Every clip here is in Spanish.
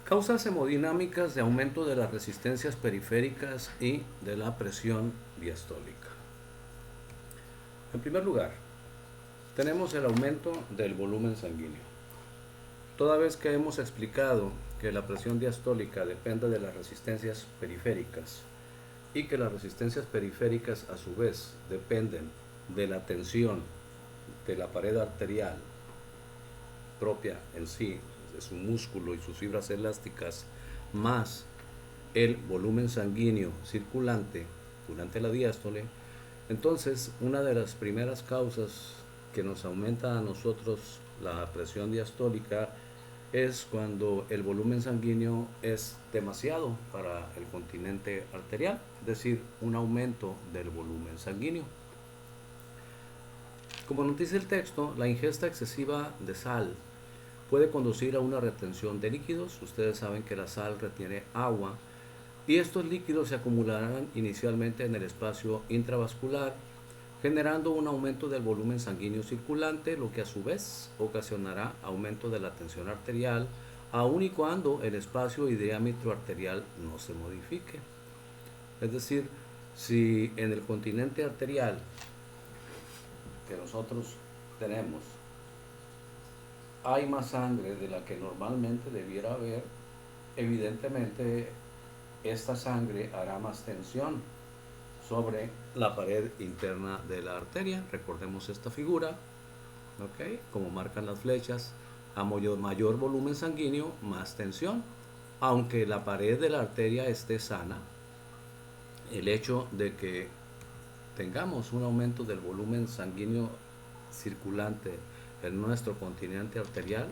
Causas hemodinámicas de aumento de las resistencias periféricas y de la presión diastólica. En primer lugar, tenemos el aumento del volumen sanguíneo. Toda vez que hemos explicado que la presión diastólica depende de las resistencias periféricas y que las resistencias periféricas a su vez dependen de la tensión de la pared arterial propia en sí, de su músculo y sus fibras elásticas, más el volumen sanguíneo circulante durante la diástole, entonces una de las primeras causas que nos aumenta a nosotros la presión diastólica es cuando el volumen sanguíneo es demasiado para el continente arterial, es decir, un aumento del volumen sanguíneo. Como nos dice el texto, la ingesta excesiva de sal puede conducir a una retención de líquidos. Ustedes saben que la sal retiene agua y estos líquidos se acumularán inicialmente en el espacio intravascular, generando un aumento del volumen sanguíneo circulante, lo que a su vez ocasionará aumento de la tensión arterial, aun y cuando el espacio y diámetro arterial no se modifique. Es decir, si en el continente arterial que nosotros tenemos hay más sangre de la que normalmente debiera haber, evidentemente esta sangre hará más tensión sobre la pared interna de la arteria. Recordemos esta figura, ¿ok? Como marcan las flechas, a mayor volumen sanguíneo, más tensión. Aunque la pared de la arteria esté sana, el hecho de que tengamos un aumento del volumen sanguíneo circulante en nuestro continente arterial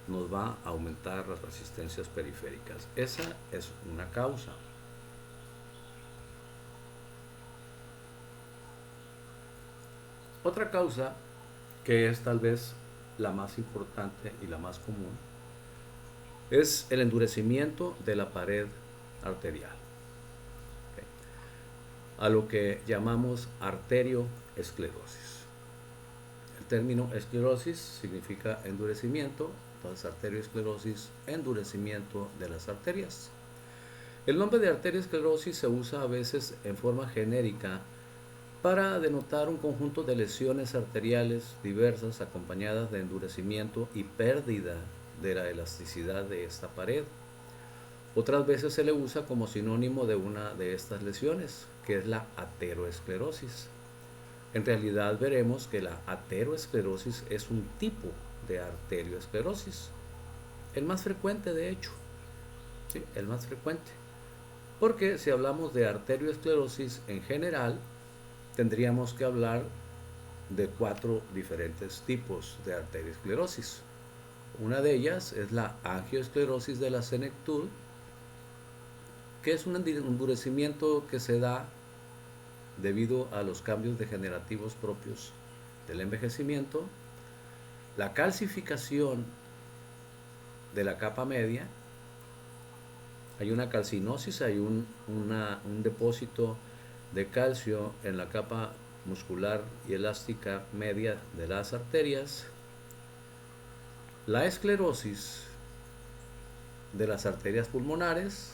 nos va a aumentar las resistencias periféricas. Esa es una causa. Otra causa, que es tal vez la más importante y la más común, es el endurecimiento de la pared arterial, ¿okay? A lo que llamamos arterioesclerosis. El término esclerosis significa endurecimiento, entonces arterioesclerosis, endurecimiento de las arterias. El nombre de arteriosclerosis se usa a veces en forma genérica para denotar un conjunto de lesiones arteriales diversas acompañadas de endurecimiento y pérdida de la elasticidad de esta pared. Otras veces se le usa como sinónimo de una de estas lesiones, que es la ateroesclerosis. En realidad veremos que la ateroesclerosis es un tipo de arterioesclerosis, el más frecuente de hecho, ¿sí? El más frecuente. Porque si hablamos de arterioesclerosis en general, tendríamos que hablar de 4 diferentes tipos de arteriosclerosis. Una de ellas es la angioesclerosis de la senectud, que es un endurecimiento que se da debido a los cambios degenerativos propios del envejecimiento. La calcificación de la capa media, hay una calcinosis, hay un depósito de calcio en la capa muscular y elástica media de las arterias. La esclerosis de las arterias pulmonares,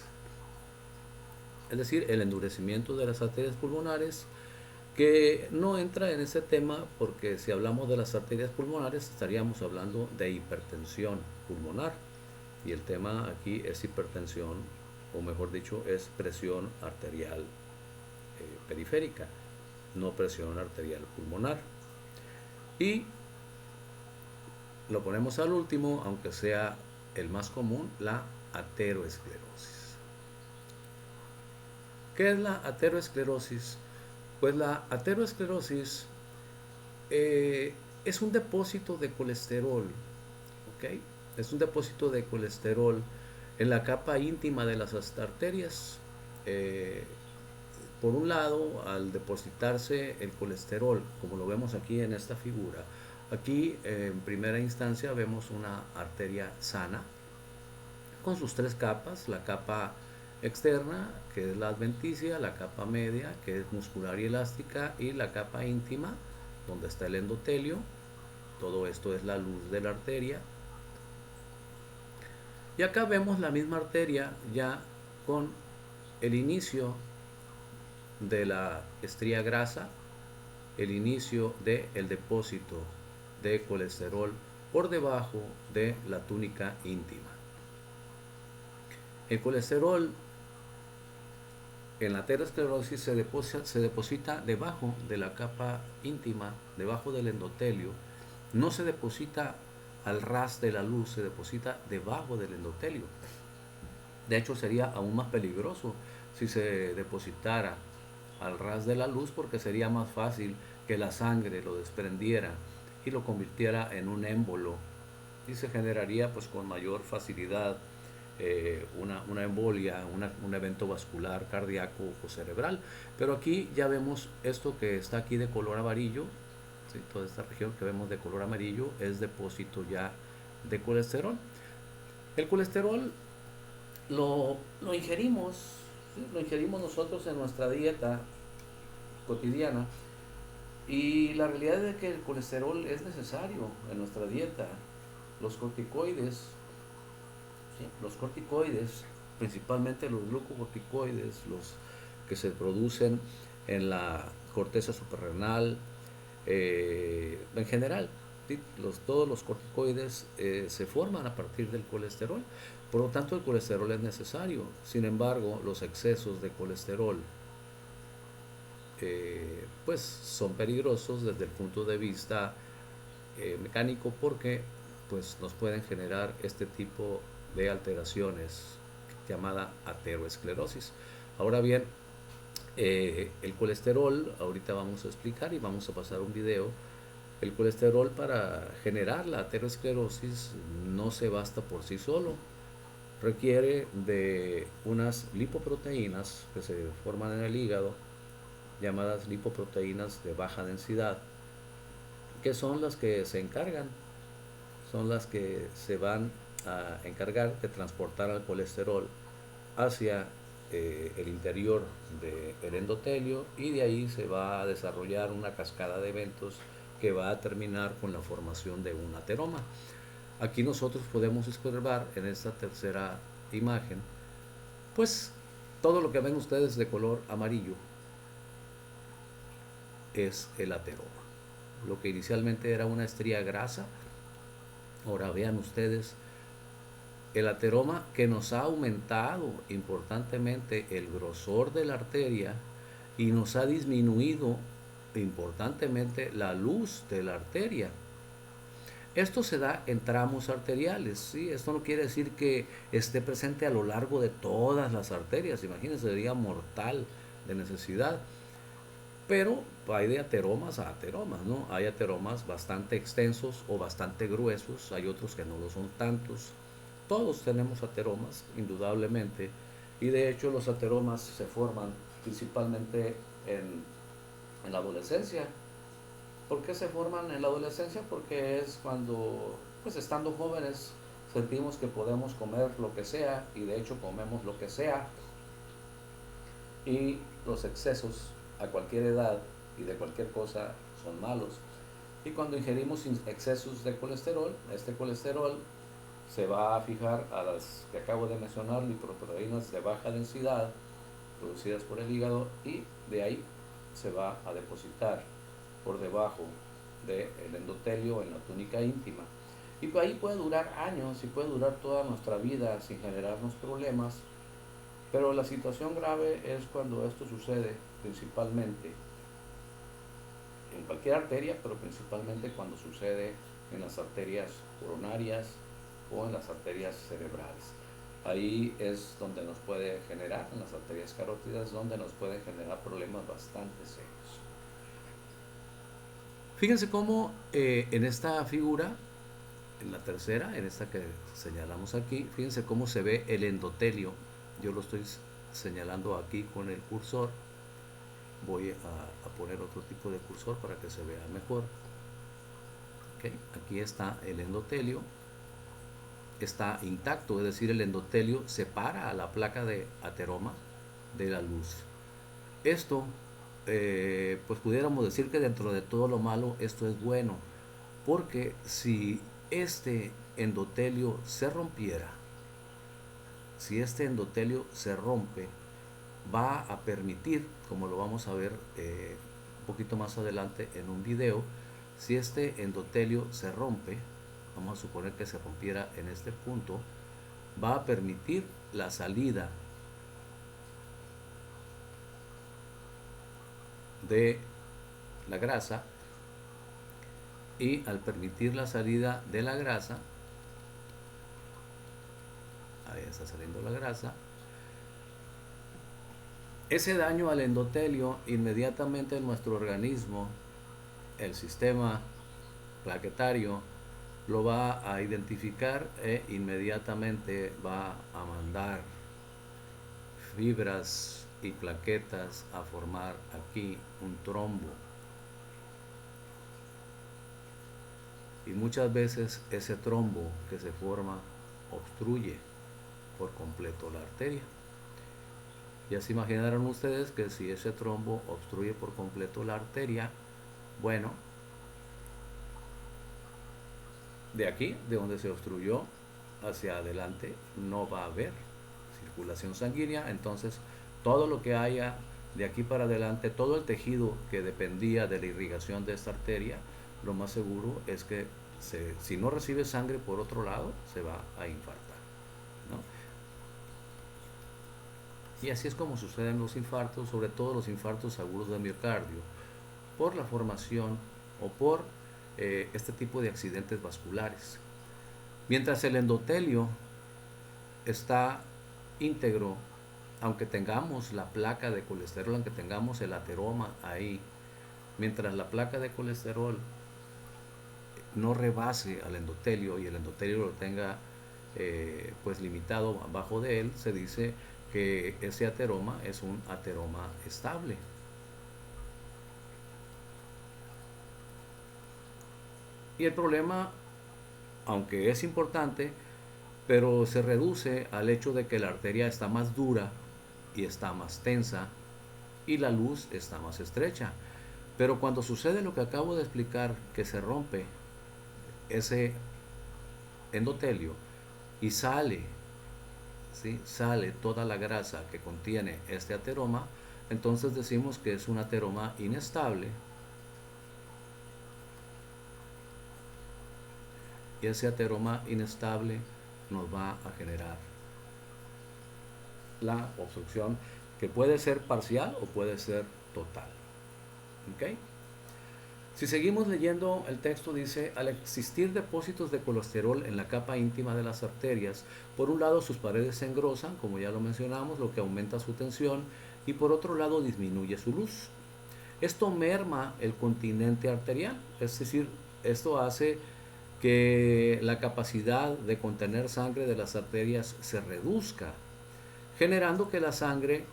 es decir, el endurecimiento de las arterias pulmonares, que no entra en ese tema porque si hablamos de las arterias pulmonares estaríamos hablando de hipertensión pulmonar y el tema aquí es hipertensión, o mejor dicho, es presión arterial periférica, no presión arterial pulmonar. Y lo ponemos al último, aunque sea el más común, la ateroesclerosis. ¿Qué es la ateroesclerosis? Pues la ateroesclerosis es un depósito de colesterol, ¿ok? Es un depósito de colesterol en la capa íntima de las arterias. Por un lado, al depositarse el colesterol, como lo vemos aquí en esta figura, aquí en primera instancia vemos una arteria sana con sus 3 capas, la capa externa, que es la adventicia, la capa media, que es muscular y elástica, y la capa íntima, donde está el endotelio. Todo esto es la luz de la arteria. Y acá vemos la misma arteria ya con el inicio de la estría grasa, el inicio del depósito de colesterol por debajo de la túnica íntima. El colesterol en la aterosclerosis se deposita debajo de la capa íntima, debajo del endotelio. No se deposita al ras de la luz, se deposita debajo del endotelio. De hecho, sería aún más peligroso si se depositara al ras de la luz, porque sería más fácil que la sangre lo desprendiera y lo convirtiera en un émbolo, y se generaría pues con mayor facilidad una embolia, un evento vascular, cardíaco o cerebral. Pero aquí ya vemos esto que está aquí de color amarillo, ¿sí? Toda esta región que vemos de color amarillo es depósito ya de colesterol. El colesterol lo ingerimos, ¿sí? Lo ingerimos nosotros en nuestra dieta cotidiana, y la realidad es que el colesterol es necesario en nuestra dieta. Los corticoides, ¿sí? Los corticoides, principalmente los glucocorticoides, los que se producen en la corteza suprarrenal, en general, ¿sí? Todos los corticoides se forman a partir del colesterol. Por lo tanto, el colesterol es necesario. Sin embargo, los excesos de colesterol pues son peligrosos desde el punto de vista mecánico, porque pues nos pueden generar este tipo de alteraciones llamada aterosclerosis. Ahora bien, el colesterol, ahorita vamos a explicar y vamos a pasar un video. El colesterol, para generar la aterosclerosis, no se basta por sí solo. Requiere de unas lipoproteínas que se forman en el hígado, llamadas lipoproteínas de baja densidad, que son las que se encargan, son las que se van a encargar de transportar al colesterol hacia el interior del endotelio, y de ahí se va a desarrollar una cascada de eventos que va a terminar con la formación de un ateroma. Aquí nosotros podemos observar en esta tercera imagen, pues todo lo que ven ustedes de color amarillo es el ateroma. Lo que inicialmente era una estría grasa, ahora vean ustedes el ateroma, que nos ha aumentado importantemente el grosor de la arteria y nos ha disminuido importantemente la luz de la arteria. Esto se da en tramos arteriales, ¿sí? Esto no quiere decir que esté presente a lo largo de todas las arterias, imagínense, sería mortal de necesidad. Pero hay de ateromas a ateromas, ¿no? Hay ateromas bastante extensos o bastante gruesos, hay otros que no lo son tantos. Todos tenemos ateromas, indudablemente, y de hecho los ateromas se forman principalmente en la adolescencia. ¿Por qué se forman en la adolescencia? Porque es cuando, pues estando jóvenes, sentimos que podemos comer lo que sea, y de hecho comemos lo que sea, y los excesos a cualquier edad y de cualquier cosa son malos. Y cuando ingerimos excesos de colesterol, este colesterol se va a fijar a las que acabo de mencionar, lipoproteínas de baja densidad producidas por el hígado, y de ahí se va a depositar por debajo del endotelio en la túnica íntima. Y ahí puede durar años y puede durar toda nuestra vida sin generarnos problemas. Pero la situación grave es cuando esto sucede principalmente en cualquier arteria, pero principalmente cuando sucede en las arterias coronarias o en las arterias cerebrales. Ahí es donde nos puede generar, en las arterias carótidas, donde nos pueden generar problemas bastante serios. Fíjense cómo en esta figura, en la tercera, en esta que señalamos aquí, fíjense cómo se ve el endotelio. Yo lo estoy señalando aquí con el cursor. Voy a poner otro tipo de cursor para que se vea mejor. Okay. Aquí está el endotelio, está intacto, es decir, el endotelio separa a la placa de ateroma de la luz. Esto, pues pudiéramos decir que dentro de todo lo malo, esto es bueno, porque si este endotelio se rompiera, si este endotelio se rompe, va a permitir, como lo vamos a ver un poquito más adelante en un video, si este endotelio se rompe, vamos a suponer que se rompiera en este punto, va a permitir la salida de la grasa, y al permitir la salida de la grasa, ahí está saliendo la grasa, ese daño al endotelio inmediatamente en nuestro organismo, el sistema plaquetario lo va a identificar e inmediatamente va a mandar fibras y plaquetas a formar aquí un trombo. Y muchas veces ese trombo que se forma obstruye por completo la arteria. Ya se imaginarán ustedes que si ese trombo obstruye por completo la arteria, bueno, de aquí, de donde se obstruyó, hacia adelante no va a haber circulación sanguínea. Entonces todo lo que haya de aquí para adelante, todo el tejido que dependía de la irrigación de esta arteria, lo más seguro es que si no recibe sangre por otro lado, se va a infartar, ¿no? Y así es como suceden los infartos, sobre todo los infartos agudos de miocardio, por la formación o por este tipo de accidentes vasculares. Mientras el endotelio está íntegro, aunque tengamos la placa de colesterol, aunque tengamos el ateroma ahí, mientras la placa de colesterol no rebase al endotelio y el endotelio lo tenga pues limitado abajo de él, se dice que ese ateroma es un ateroma estable. Y el problema, aunque es importante, pero se reduce al hecho de que la arteria está más dura y está más tensa y la luz está más estrecha. Pero cuando sucede lo que acabo de explicar, que se rompe ese endotelio y sale, ¿sí?, sale toda la grasa que contiene este ateroma, entonces decimos que es un ateroma inestable. Y ese ateroma inestable nos va a generar la obstrucción, que puede ser parcial o puede ser total. ¿Ok? Si seguimos leyendo el texto, dice: al existir depósitos de colesterol en la capa íntima de las arterias, por un lado sus paredes se engrosan, como ya lo mencionamos, lo que aumenta su tensión, y por otro lado disminuye su luz. Esto merma el continente arterial, es decir, esto hace que la capacidad de contener sangre de las arterias se reduzca, generando que la sangre,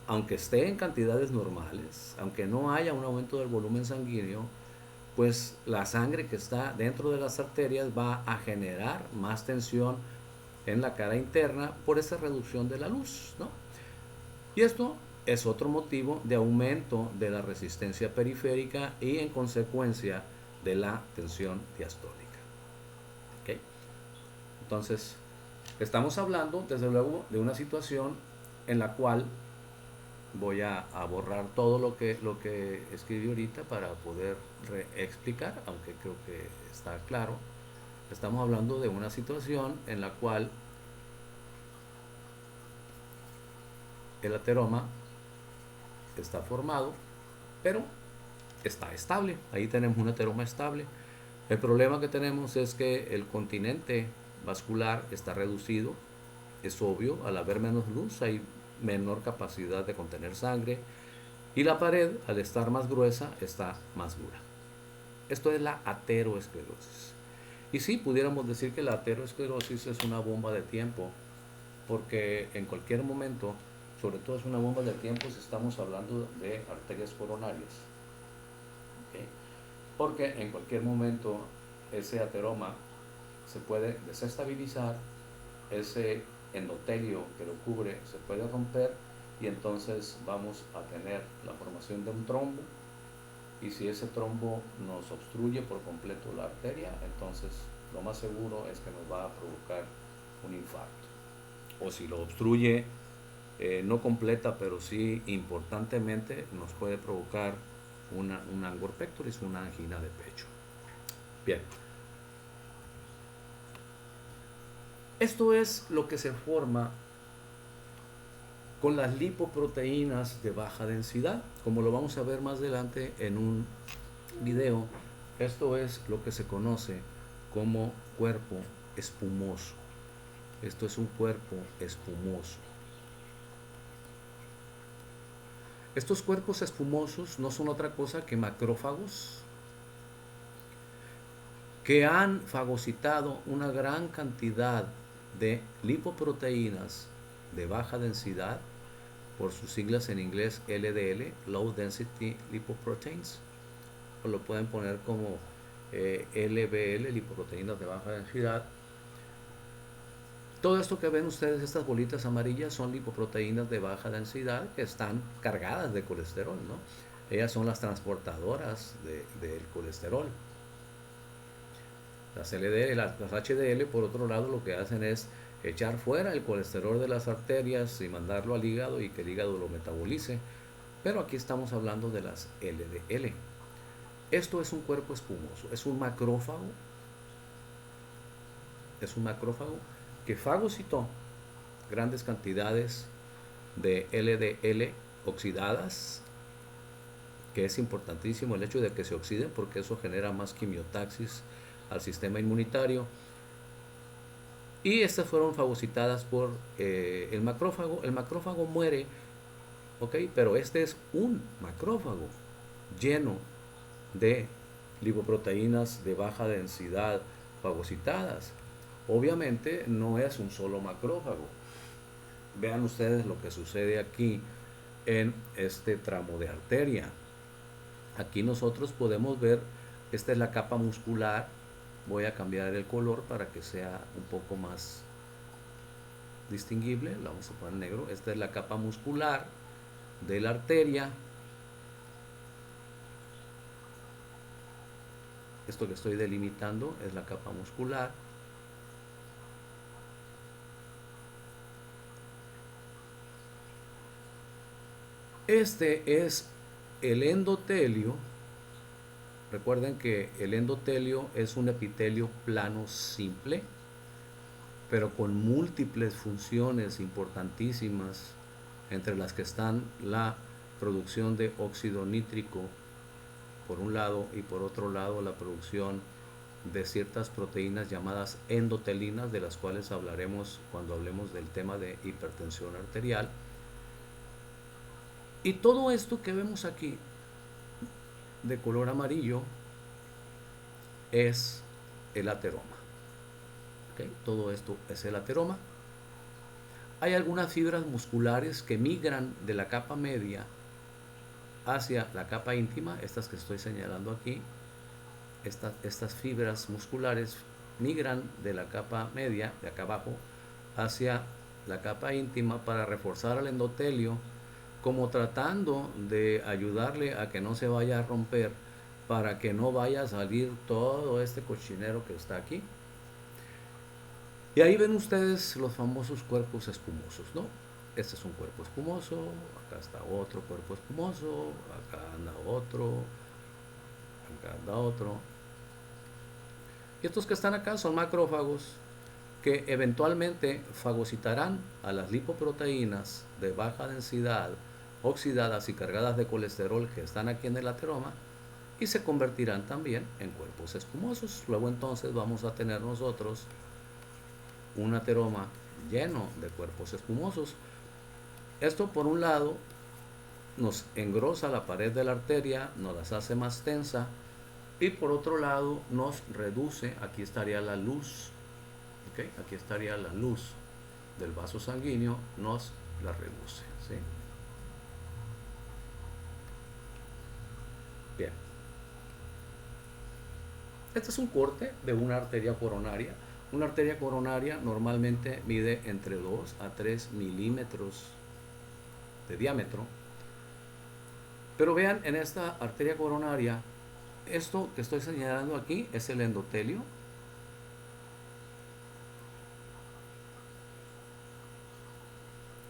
aunque esté en cantidades normales, aunque no haya un aumento del volumen sanguíneo, pues la sangre que está dentro de las arterias va a generar más tensión en la cara interna por esa reducción de la luz, ¿no? Y esto es otro motivo de aumento de la resistencia periférica y en consecuencia de la tensión diastólica. ¿Okay? Entonces, estamos hablando desde luego de una situación en la cual voy a borrar todo lo que escribí ahorita para poder explicar, aunque creo que está claro. Estamos hablando de una situación en la cual el ateroma está formado, pero está estable. Ahí tenemos un ateroma estable. El problema que tenemos es que el continente vascular está reducido. Es obvio, al haber menos luz hay menor capacidad de contener sangre, y la pared, al estar más gruesa, está más dura. Esto es la ateroesclerosis. Y sí, pudiéramos decir que la ateroesclerosis es una bomba de tiempo, porque en cualquier momento, sobre todo es una bomba de tiempo si estamos hablando de arterias coronarias. ¿Okay? Porque en cualquier momento ese ateroma se puede desestabilizar, ese endotelio que lo cubre se puede romper, y entonces vamos a tener la formación de un trombo, y si ese trombo nos obstruye por completo la arteria, entonces lo más seguro es que nos va a provocar un infarto. o si lo obstruye, no completa, pero sí importantemente, nos puede provocar un angor pectoris, una angina de pecho. Bien. Esto es lo que se forma con las lipoproteínas de baja densidad, como lo vamos a ver más adelante en un video. Esto es lo que se conoce como cuerpo espumoso. Esto es un cuerpo espumoso. Estos cuerpos espumosos no son otra cosa que macrófagos que han fagocitado una gran cantidad de lipoproteínas de baja densidad, por sus siglas en inglés LDL, Low Density Lipoproteins, o lo pueden poner como LBL, lipoproteínas de baja densidad. Todo esto que ven ustedes, estas bolitas amarillas, son lipoproteínas de baja densidad que están cargadas de colesterol, ¿no? Ellas son las transportadoras del colesterol. Las LDL, las HDL, por otro lado, lo que hacen es echar fuera el colesterol de las arterias y mandarlo al hígado y que el hígado lo metabolice. Pero aquí estamos hablando de las LDL. Esto es un cuerpo espumoso, es un macrófago. Es un macrófago que fagocitó grandes cantidades de LDL oxidadas, que es importantísimo el hecho de que se oxiden porque eso genera más quimiotaxis al sistema inmunitario. Y estas fueron fagocitadas por el macrófago. El macrófago muere, ¿ok? Pero este es un macrófago lleno de lipoproteínas de baja densidad fagocitadas. Obviamente no es un solo macrófago. Vean ustedes lo que sucede aquí en este tramo de arteria. Aquí nosotros podemos ver, esta es la capa muscular. Voy a cambiar el color para que sea un poco más distinguible. La vamos a poner negro. Esta es la capa muscular de la arteria. Esto que estoy delimitando es la capa muscular. Este es el endotelio. Recuerden que el endotelio es un epitelio plano simple, pero con múltiples funciones importantísimas, entre las que están la producción de óxido nítrico por un lado y por otro lado la producción de ciertas proteínas llamadas endotelinas, de las cuales hablaremos cuando hablemos del tema de hipertensión arterial. Y todo esto que vemos aquí de color amarillo es el ateroma. ¿Okay? Todo esto es el ateroma. Hay algunas fibras musculares que migran de la capa media hacia la capa íntima, estas que estoy señalando aquí. Estas fibras musculares migran de la capa media, de acá abajo, hacia la capa íntima para reforzar al endotelio, como tratando de ayudarle a que no se vaya a romper, para que no vaya a salir todo este cochinero que está aquí. Y ahí ven ustedes los famosos cuerpos espumosos, ¿no? Este es un cuerpo espumoso, acá está otro cuerpo espumoso, acá anda otro, acá anda otro. Y estos que están acá son macrófagos que eventualmente fagocitarán a las lipoproteínas de baja densidad, oxidadas y cargadas de colesterol que están aquí en el ateroma, y se convertirán también en cuerpos espumosos. Luego entonces vamos a tener nosotros un ateroma lleno de cuerpos espumosos. Esto por un lado nos engrosa la pared de la arteria, nos las hace más tensa, y por otro lado nos reduce, aquí estaría la luz, ¿okay? Aquí estaría la luz del vaso sanguíneo, nos la reduce, ¿sí? Bien. Este es un corte de una arteria coronaria. Una arteria coronaria normalmente mide entre 2 a 3 milímetros de diámetro. Pero vean, en esta arteria coronaria, esto que estoy señalando aquí es el endotelio.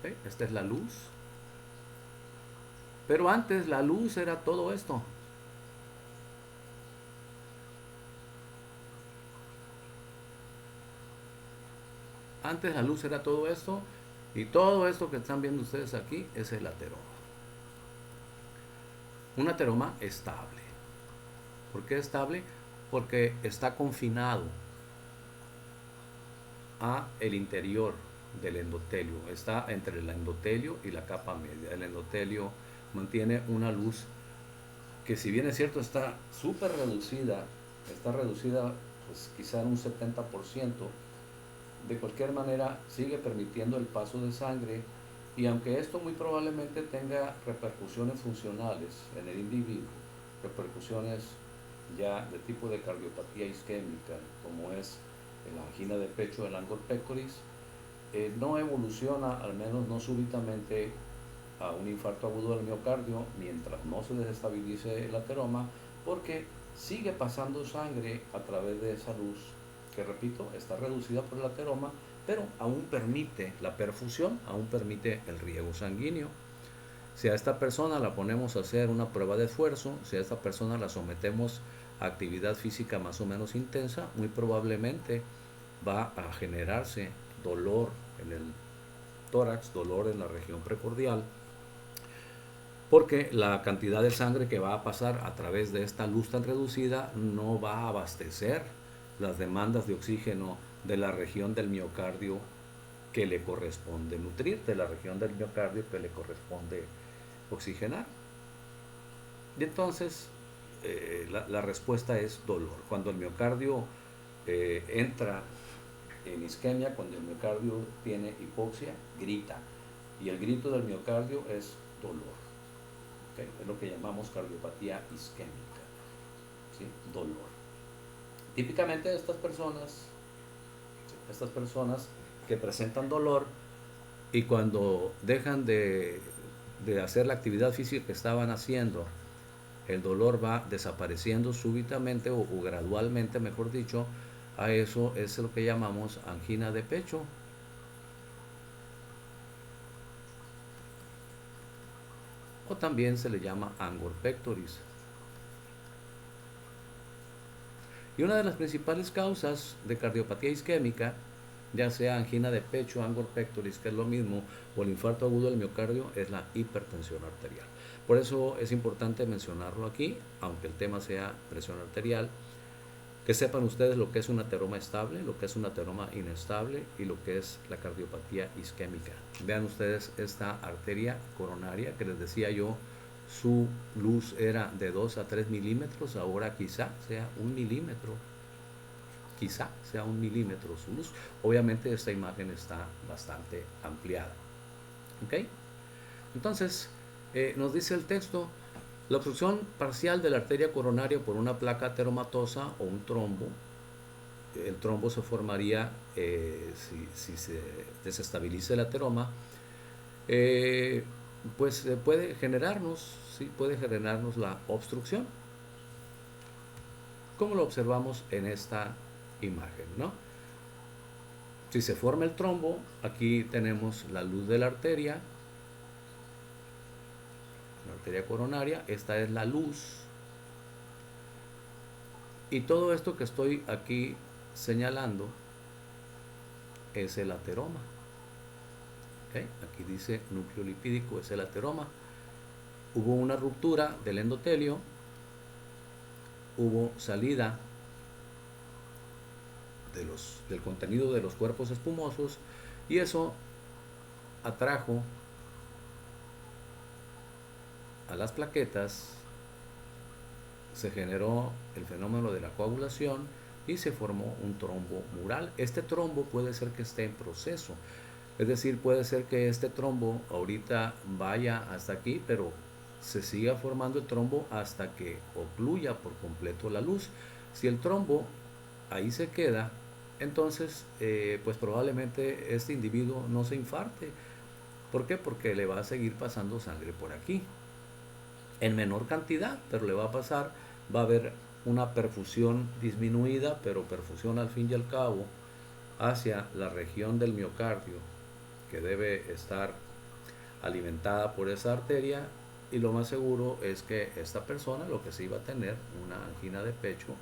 ¿Ok? Esta es la luz. Pero antes la luz era todo esto. Antes la luz era todo esto. Y todo esto que están viendo ustedes aquí es el ateroma. Un ateroma estable. ¿Por qué estable? Porque está confinado a el interior del endotelio. Está entre el endotelio y la capa media. El endotelio mantiene una luz que, si bien es cierto, está súper reducida, está reducida pues quizá en un 70%, de cualquier manera sigue permitiendo el paso de sangre, y aunque esto muy probablemente tenga repercusiones funcionales en el individuo, repercusiones ya de tipo de cardiopatía isquémica, como es la angina de pecho, el angor pectoris, no evoluciona, al menos no súbitamente, a un infarto agudo del miocardio mientras no se desestabilice el ateroma, porque sigue pasando sangre a través de esa luz que, repito, está reducida por el ateroma, pero aún permite la perfusión, aún permite el riego sanguíneo. Si a esta persona la ponemos a hacer una prueba de esfuerzo, si a esta persona la sometemos a actividad física más o menos intensa, muy probablemente va a generarse dolor en el tórax, dolor en la región precordial, porque la cantidad de sangre que va a pasar a través de esta luz tan reducida no va a abastecer las demandas de oxígeno de la región del miocardio que le corresponde nutrir, de la región del miocardio que le corresponde oxigenar. Y entonces la respuesta es dolor. Cuando el miocardio entra en isquemia, cuando el miocardio tiene hipoxia, grita. Y el grito del miocardio es dolor. ¿Okay? Es lo que llamamos cardiopatía isquémica. ¿Sí? Dolor. Típicamente estas personas que presentan dolor, y cuando dejan de hacer la actividad física que estaban haciendo, el dolor va desapareciendo súbitamente o gradualmente, mejor dicho. A eso es lo que llamamos angina de pecho. O también se le llama angor pectoris. Y una de las principales causas de cardiopatía isquémica, ya sea angina de pecho, angor pectoris, que es lo mismo, o el infarto agudo del miocardio, es la hipertensión arterial. Por eso es importante mencionarlo aquí, aunque el tema sea presión arterial, que sepan ustedes lo que es un ateroma estable, lo que es un ateroma inestable y lo que es la cardiopatía isquémica. Vean ustedes esta arteria coronaria que les decía yo, su luz era de 2 a 3 milímetros, ahora quizá sea 1 milímetro. Quizá sea 1 milímetro su luz. Obviamente esta imagen está bastante ampliada. ¿Ok? Entonces, nos dice el texto: la obstrucción parcial de la arteria coronaria por una placa ateromatosa o un trombo. El trombo se formaría si se desestabiliza el ateroma. Pues puede generarnos la obstrucción, como lo observamos en esta imagen, ¿no? Si se forma el trombo, aquí tenemos la luz de la arteria coronaria, esta es la luz, y todo esto que estoy aquí señalando es el ateroma. ¿Okay? Aquí dice núcleo lipídico, es el ateroma. Hubo una ruptura del endotelio, hubo salida del contenido de los cuerpos espumosos, y eso atrajo a las plaquetas, se generó el fenómeno de la coagulación y se formó un trombo mural. Este trombo puede ser que esté en proceso, es decir, puede ser que este trombo ahorita vaya hasta aquí, pero se siga formando el trombo hasta que ocluya por completo la luz. Si el trombo ahí se queda, entonces pues probablemente este individuo no se infarte. ¿Por qué? Porque le va a seguir pasando sangre por aquí, en menor cantidad, pero le va a pasar. Va a haber una perfusión disminuida, pero perfusión al fin y al cabo hacia la región del miocardio, que debe estar alimentada por esa arteria, y lo más seguro es que esta persona lo que sí iba a tener una angina de pecho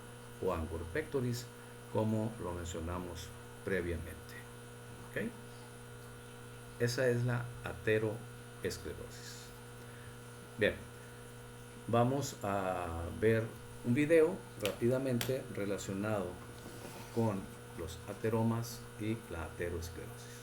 o angor pectoris, como lo mencionamos previamente. ¿Okay? Esa es la ateroesclerosis. Bien, vamos a ver un video rápidamente relacionado con los ateromas y la aterosclerosis.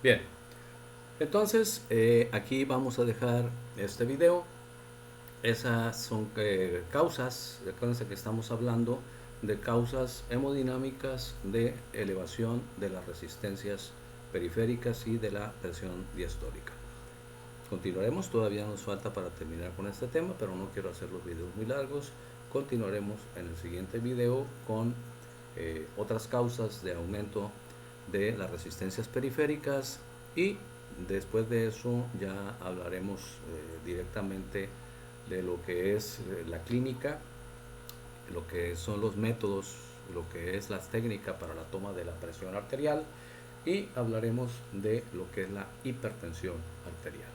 Bien, entonces aquí vamos a dejar este video. Esas son causas, recuerden que estamos hablando de causas hemodinámicas de elevación de las resistencias periféricas y de la presión diastólica. Continuaremos, todavía nos falta para terminar con este tema, pero no quiero hacer los videos muy largos. Continuaremos en el siguiente video con otras causas de aumento de las resistencias periféricas, y después de eso ya hablaremos directamente de lo que es la clínica, lo que son los métodos, lo que es las técnicas para la toma de la presión arterial, y hablaremos de lo que es la hipertensión arterial.